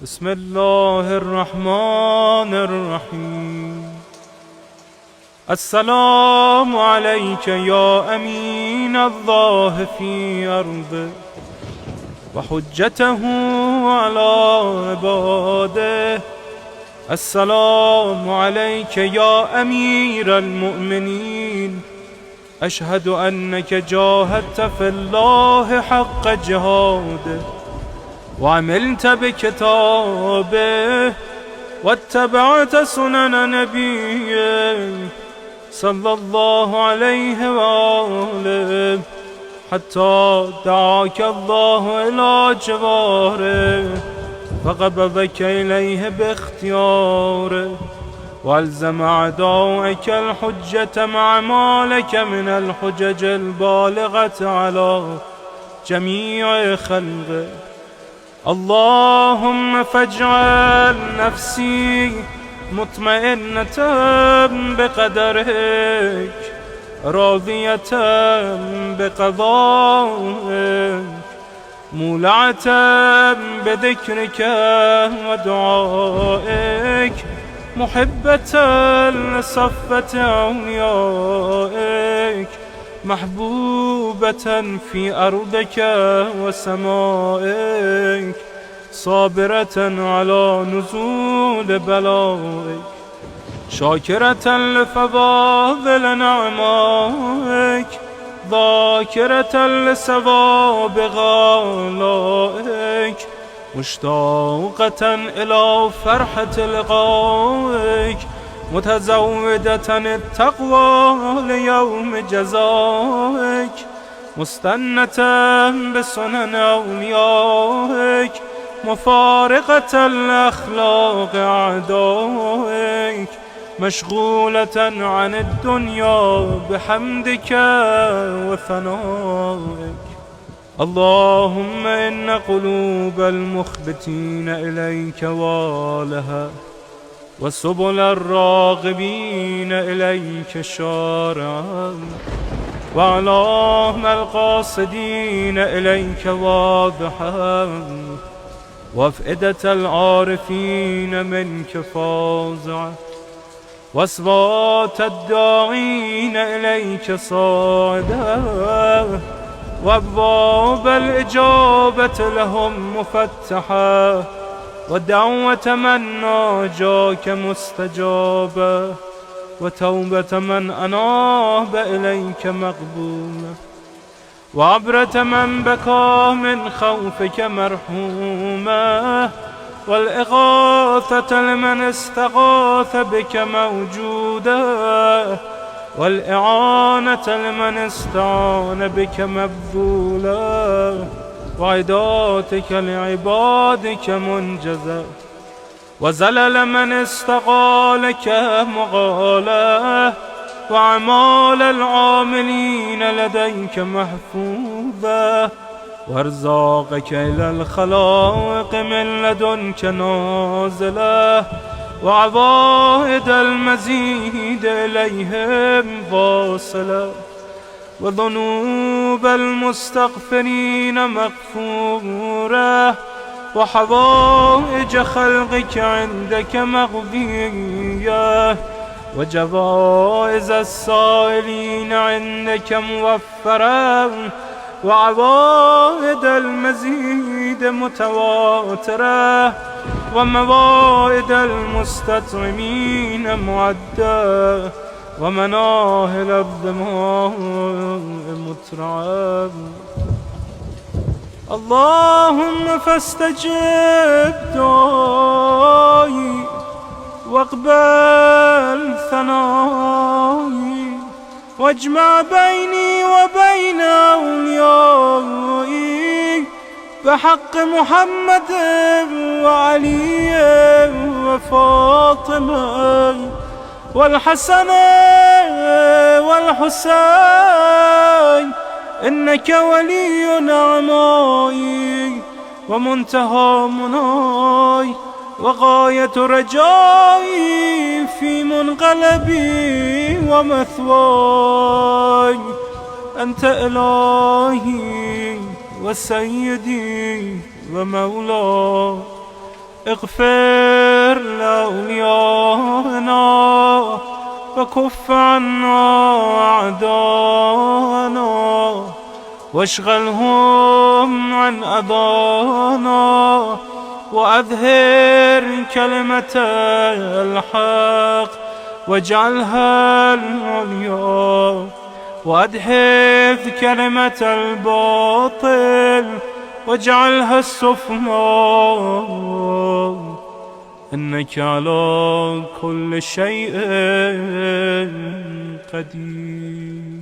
بسم الله الرحمن الرحیم. السلام علیک یا امین الله فی ارضه و حجته علی عباده. السلام علیک یا امیر المؤمنین. اشهد انک جاهدت فی الله حق جهاده وعملت بكتابه واتبعت سنن نبيه صلى الله عليه وآله حتى دعاك الله إلى جواره فقبضك إليه باختياره والزم أعداءك الحجة مع ما لك من الحجج البالغة على جميع خلقه. اللهم فاجعل نفسي مطمئنة بقدرك راضية بقضائك مولعة بذكرك ودعائك محبة لصفة أوليائك محبوبة في أرضك وسمائك صابرة على نزول بلائك شاكرة لفضائل نعمائك ذاكرة لثواب غالائك مشتاقة إلى فرحة لقائك متزودة التقوى ليوم جزائك مستنة بسنن أوليائك مفارقة لأخلاق أعدائك مشغولة عن الدنيا بحمدك وثنائك. اللهم إن قلوب المخبتين إليك والها وسبل الراغبين إليك شارعا وأعلام القاصدين إليك واضحا وأفئدة العارفين منك فازعة وأصوات الداعين إليك صاعدا وأبواب الإجابة لهم مفتحة ودعوة من ناجاك مستجابة وتوبة من أناب إليك مقبولة وعبرة من بكى من خوفك مرحومة والإغاثة لمن استغاث بك موجودة والإعانة لمن استعان بك مبذولة وعداتك لعبادك منجزة وزلل من استقالك مغالة وأعمال العاملين لديك محفوظة وارزاقك إلى الخلائق من لدنك نازلة وعوائد المزيد إليهم واصلة وذنوب المستغفرين مغفورة وحوائج خلقك عندك مغفية وجوائز السائلين عندك موفرة وعوائد المزيد متواترة وموائد المستطعمين معدة ومناهل الظماء مترعة. اللهم فاستجب دعائي واقبل ثنائي واجمع بيني وبين أوليائي بحق محمد وعلي وفاطمة والحسن والحسين إنك ولي نعمائي ومنتهى مناي وغاية رجائي في منقلبي ومثواي. أنت إلهي وسيدي ومولاي اغفر لأوليائنا وكف عنا أعداءنا واشغلهم عن أذانا وأظهر كلمة الحق واجعلها العليا وأدحض كلمة الباطل واجعلها السفلى إنك على كل شيء قدير.